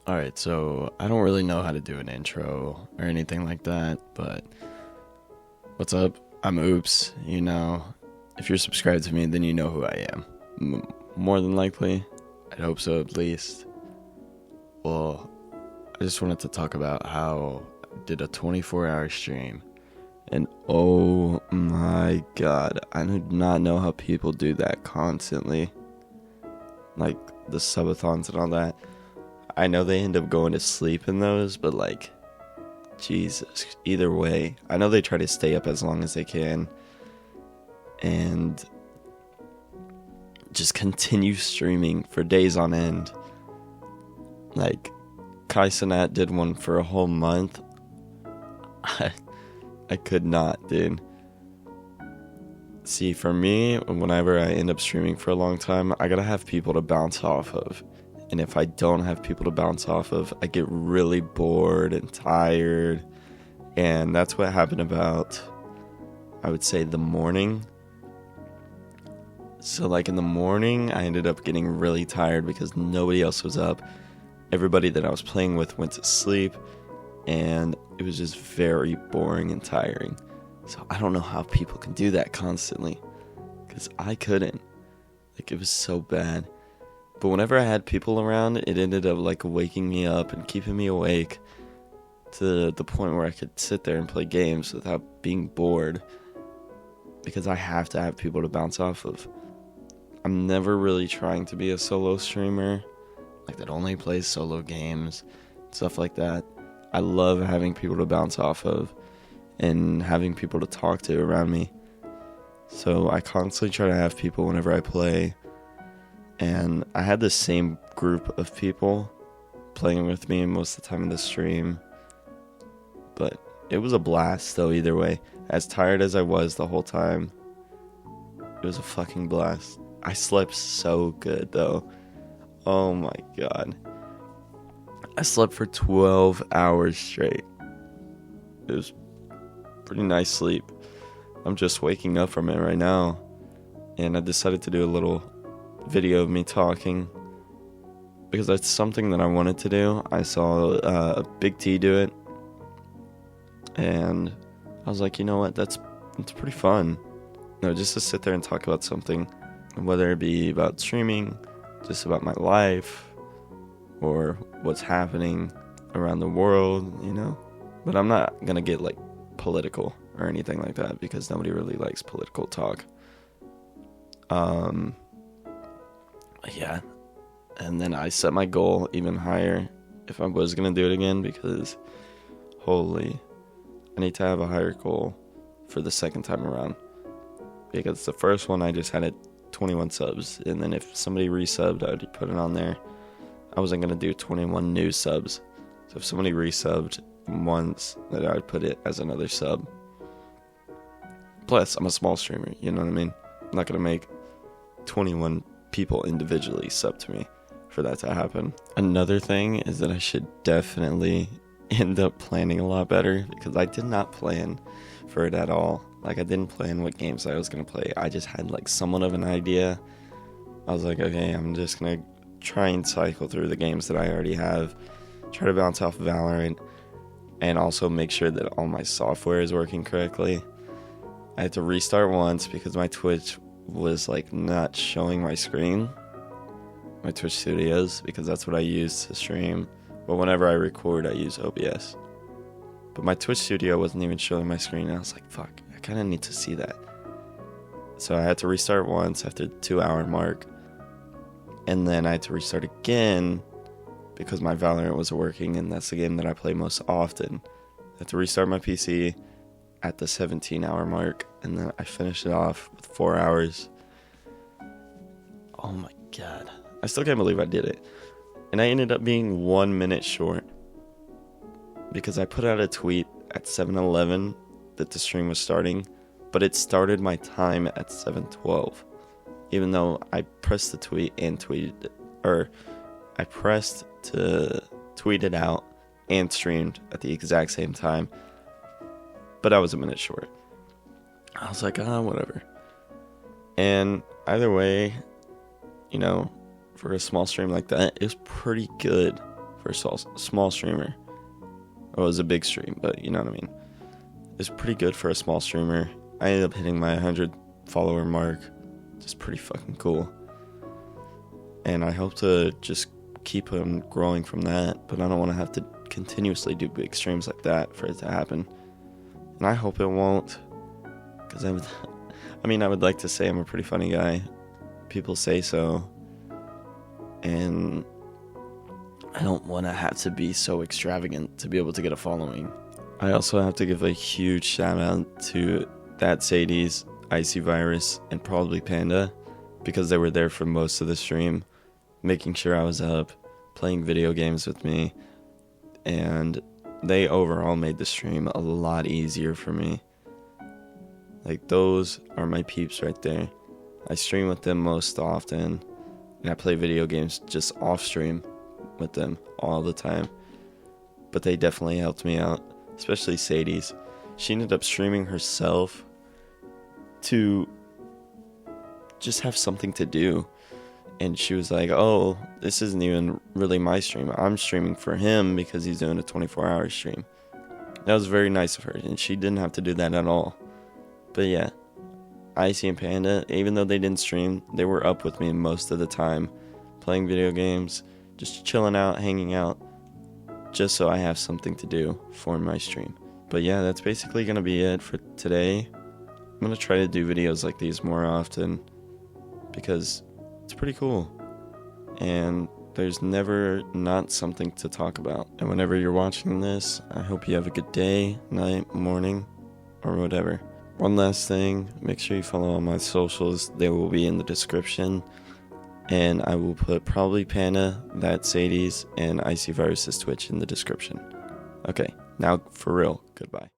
Alright, so I don't really know how to do an intro or anything like that, but what's up? I'm Oops. If you're subscribed to me, then you know who I am. More than likely. I'd hope so, at least. Well, I just wanted to talk about how I did a 24-hour stream. And oh my god, I do not know how people do that constantly. Like, the subathons and all that. I know they end up going to sleep in those, but like, Jesus, either way, I know they try to stay up as long as they can and just continue streaming for days on end. Like, Kai Cenat did one for a whole month. I could not, dude. See, for me, whenever I end up streaming for a long time, I gotta have people to bounce off of. And if I don't have people to bounce off of, I get really bored and tired. And that's what happened about, I would say, the morning. So, like, in the morning, I ended up getting really tired because nobody else was up. Everybody that I was playing with went to sleep. And it was just very boring and tiring. So, I don't know how people can do that constantly. Because I couldn't. Like, it was so bad. But whenever I had people around, it ended up like waking me up and keeping me awake to the point where I could sit there and play games without being bored, because I have to have people to bounce off of. I'm never really trying to be a solo streamer, like that only plays solo games, stuff like that. I love having people to bounce off of and having people to talk to around me. So I constantly try to have people whenever I play. And I had the same group of people playing with me most of the time in the stream. But it was a blast, though, either way. As tired as I was the whole time, it was a fucking blast. I slept so good, though. Oh my god. I slept for 12 hours straight. It was pretty nice sleep. I'm just waking up from it right now. And I decided to do a little video of me talking because that's something that I wanted to do. I saw Big T do it, and I was like, you know what, that's pretty fun. Just to sit there and talk about something, whether it be about streaming, just about my life, or what's happening around the world, But I'm not gonna get like political or anything like that because nobody really likes political talk. Yeah, and then I set my goal even higher if I was going to do it again, because holy, I need to have a higher goal for the second time around, because the first one I just had it 21 subs, and then if somebody resubbed, I would put it on there. I wasn't going to do 21 new subs, so if somebody resubbed once, then I would put it as another sub. Plus, I'm a small streamer, you know what I mean? I'm not going to make 21 people individually sub to me for that to happen. Another thing is that I should definitely end up planning a lot better, because I did not plan for it at all. Like, I didn't plan what games I was going to play. I just had like somewhat of an idea. I was like, okay, I'm just going to try and cycle through the games that I already have, try to bounce off Valorant, and also make sure that all my software is working correctly. I had to restart once because my Twitch was like not showing my screen, my Twitch Studios, because that's what I use to stream. But whenever I record, I use OBS. But my Twitch Studio wasn't even showing my screen, and I was like, fuck, I kind of need to see that. So I had to restart once after the 2-hour mark, and then I had to restart again because my Valorant wasn't working, and that's the game that I play most often. I had to restart my PC at the 17-hour mark, and then I finished it off with 4 hours. Oh my god. I still can't believe I did it. And I ended up being 1 minute short, because I put out a tweet at 7:11 that the stream was starting, but it started my time at 7:12. Even though I pressed the tweet and tweeted it, or I pressed to tweet it out and streamed at the exact same time. But I was a minute short. I was like, whatever. And either way, for a small stream like that, it was pretty good for a small streamer. Well, it was a big stream, but you know what I mean. It's pretty good for a small streamer. I ended up hitting my 100 follower mark. Just pretty fucking cool. And I hope to just keep on growing from that, but I don't want to have to continuously do big streams like that for it to happen. And I hope it won't, because I would like to say I'm a pretty funny guy. People say so. And I don't want to have to be so extravagant to be able to get a following. I also have to give a huge shout out to That Sadie's, Icy Virus, and probably Panda, because they were there for most of the stream, making sure I was up, playing video games with me, and they overall made the stream a lot easier for me. Like, those are my peeps right there. I stream with them most often, and I play video games just off stream with them all the time. But they definitely helped me out, especially Sadie's. She ended up streaming herself to just have something to do. And she was like, oh, this isn't even really my stream. I'm streaming for him because he's doing a 24-hour stream. That was very nice of her, and she didn't have to do that at all. But yeah, Icy and Panda, even though they didn't stream, they were up with me most of the time, playing video games, just chilling out, hanging out, just so I have something to do for my stream. But yeah, that's basically going to be it for today. I'm going to try to do videos like these more often because it's pretty cool. And there's never not something to talk about. And whenever you're watching this, I hope you have a good day, night, morning, or whatever. One last thing, make sure you follow all my socials. They will be in the description. And I will put probably Panda, That Sadie's, and Icy Virus's Twitch in the description. Okay, now for real, goodbye.